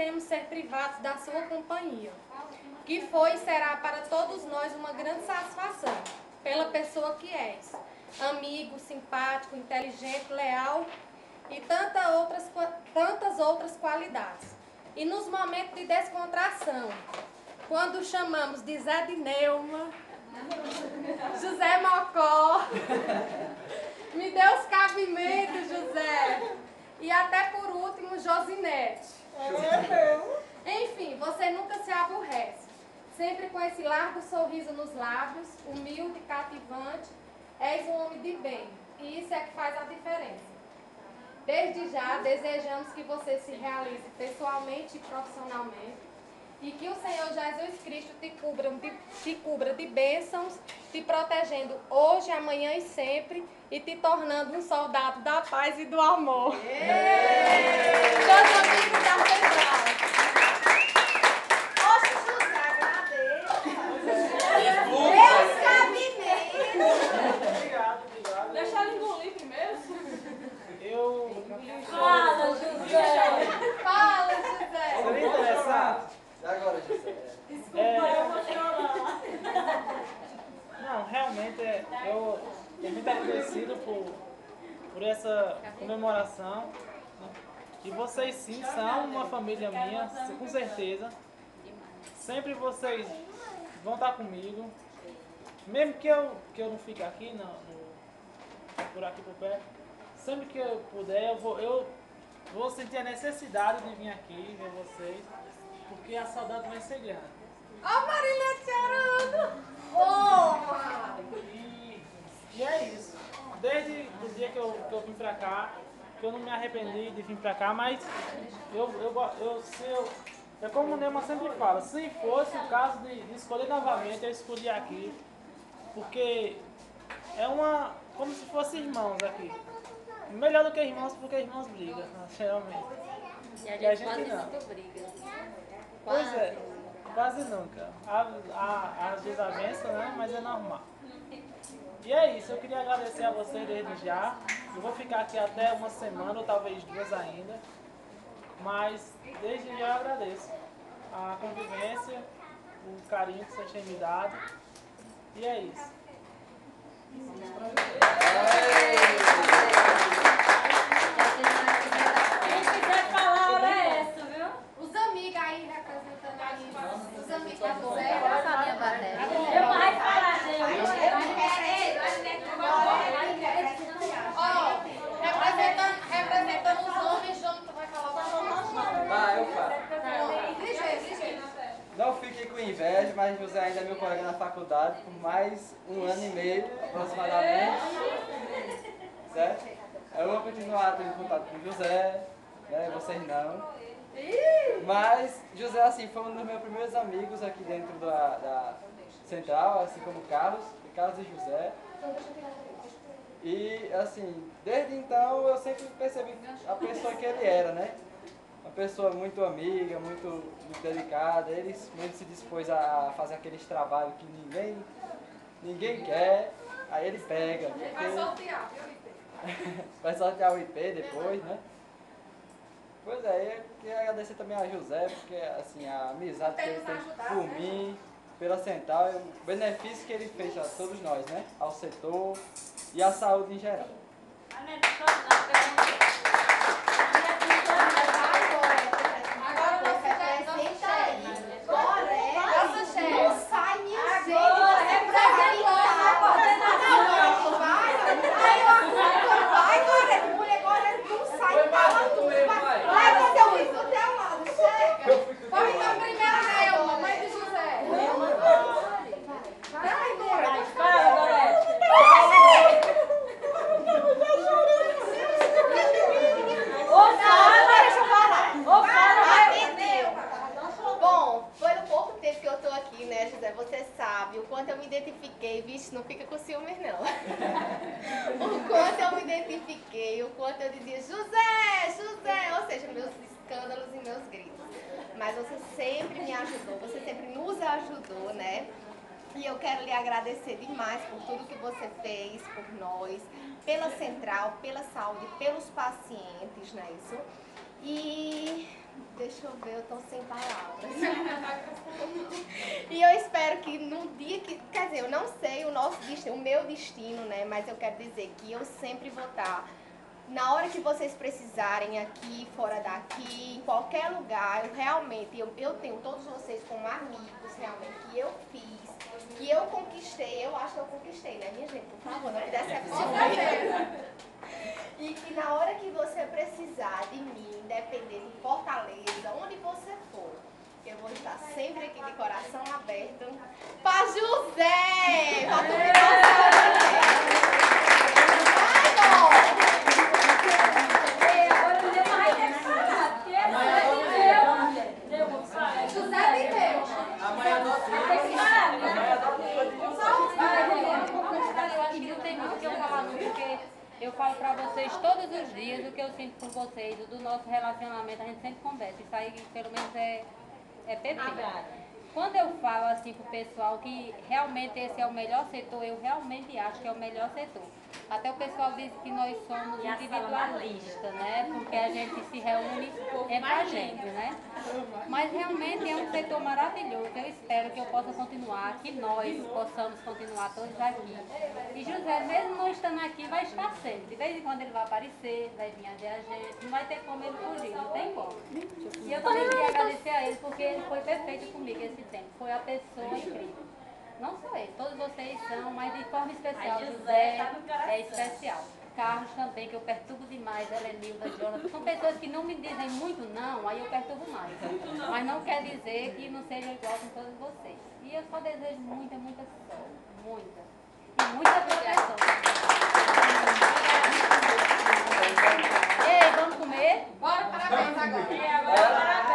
iremos ser privados da sua companhia, que foi e será para todos nós uma grande satisfação, pela pessoa que és, amigo, simpático, inteligente, leal e tantas outras qualidades. E nos momentos de descontração, quando chamamos de Zé de Neuma, José Mocó, me dê os cabimentos, José, e até por último, Josinete. Enfim, você nunca se aborrece, sempre com esse largo sorriso nos lábios, humilde, cativante, és um homem de bem, e isso é que faz a diferença. Desde já, desejamos que você se realize pessoalmente e profissionalmente, e que o Senhor Jesus Cristo te cubra de bênçãos, te protegendo hoje, amanhã e sempre, e te tornando um soldado da paz e do amor. Meus amigos da Central. Poxa, José, agradeço. Deus cabimentos. Obrigado. Deixa ela engolir primeiro. Fala, José. Fala, José. Seria interessante. E agora, José? Desculpa, eu vou chorar. Não, realmente eu estou muito agradecido por essa comemoração. Né? E vocês sim são uma família minha, com certeza. Sempre vocês vão estar comigo. Mesmo que eu não fique aqui, por aqui por perto, sempre que eu puder, eu vou sentir a necessidade de vir aqui ver vocês, porque a saudade vai ser grande. Ó, Marília chorando. E é isso. Desde o dia que eu vim pra cá, que eu não me arrependi de vir pra cá, mas é como o Neuma sempre fala, se fosse o caso de escolher novamente, eu escolhi aqui, porque é como se fossem irmãos aqui. Melhor do que irmãos, porque irmãos brigam, geralmente. E a gente quase não. nunca briga. Pois é, quase nunca. Há desavenças, né? Mas é normal. E é isso, eu queria agradecer a vocês desde já. Eu vou ficar aqui até uma semana, ou talvez 2 ainda. Mas desde já eu agradeço a convivência, o carinho que vocês têm me dado. E é isso. Quem quiser falar, a hora é essa, viu? Os amigos aí representando aí, os amigos da José. Eu mais falar, gente. Ó, representando os homens, João, tu vai falar o nome? Ah, eu falo. Ligeiro. Não fiquem com inveja, mas José ainda é meu colega na faculdade por mais 1 ano e meio, aproximadamente. Certo? Eu vou continuar tendo contato com José, né? Vocês não. Mas José, assim, foi um dos meus primeiros amigos aqui dentro da Central, assim como Carlos e José. E, assim, desde então eu sempre percebi a pessoa que ele era, né? Uma pessoa muito amiga, muito dedicada. Ele mesmo se dispôs a fazer aqueles trabalhos que ninguém quer, aí ele pega. Vai sortear, viu? Vai sortear o IP depois, né? Pois é, eu queria agradecer também a José, porque assim, a amizade que ele tem por mim, pela Central, e o benefício que ele fez a todos nós, né? Ao setor e à saúde em geral. Agora nosso chefe. Nosso chefe. Não sai minha gente. Vai, Gorete, mulher Gorete, não sai, vai fazer o bico do teu lado, chega. Vai então primeiro Neuma, mãe de José. Vai, Gorete. Fala, Gorete. Bom, pelo pouco tempo que eu tô aqui, né, José, você sabe o quanto eu me identifiquei, vixe, não fica com ciúmes não. O quanto eu me identifiquei, o quanto eu dizia, José, José, ou seja, meus escândalos e meus gritos. Mas você sempre me ajudou, você sempre nos ajudou, né? E eu quero lhe agradecer demais por tudo que você fez por nós, pela Central, pela saúde, pelos pacientes, não é isso? E Deixa eu ver, eu tô sem palavras. E eu espero que no dia que... Quer dizer, eu não sei o nosso destino, o meu destino, né? Mas eu quero dizer que eu sempre vou estar... Na hora que vocês precisarem, aqui, fora daqui, em qualquer lugar, eu realmente, eu tenho todos vocês como amigos, realmente, que eu fiz, que eu conquistei, eu acho que eu conquistei, né, minha gente? Por favor, não me decepcione. E que na hora que você precisar de mim, independente de Fortaleza, onde você for, eu vou estar sempre aqui de coração aberto para José! Pra tu me Eu falo pra vocês todos os dias o que eu sinto por vocês, o do nosso relacionamento, a gente sempre conversa. Isso aí, pelo menos, é perfeito. Quando eu falo assim pro pessoal que realmente esse é o melhor setor, eu realmente acho que é o melhor setor. Até o pessoal diz que nós somos individualistas, né? Porque a gente se reúne entre a gente, né? Mas realmente é um setor maravilhoso. Eu espero que eu possa continuar, que nós possamos continuar todos aqui. E José, mesmo não estando aqui, vai estar sempre. De vez em quando ele vai aparecer, vai vir ver a gente. Não vai ter como ele fugir, não tem como. E eu também queria agradecer a ele, porque ele foi perfeito comigo esse tempo. Foi a pessoa incrível. Não só ele, todos vocês são, mas de forma especial, José é especial. Carlos também, que eu perturbo demais, Helenilda, Jonathan. São pessoas que não me dizem muito não, aí eu perturbo mais. Mas não quer dizer que não seja igual com todos vocês. E eu só desejo muita, muita sorte. Muita. E muita proteção. Ei, vamos comer? Bora, parabéns agora.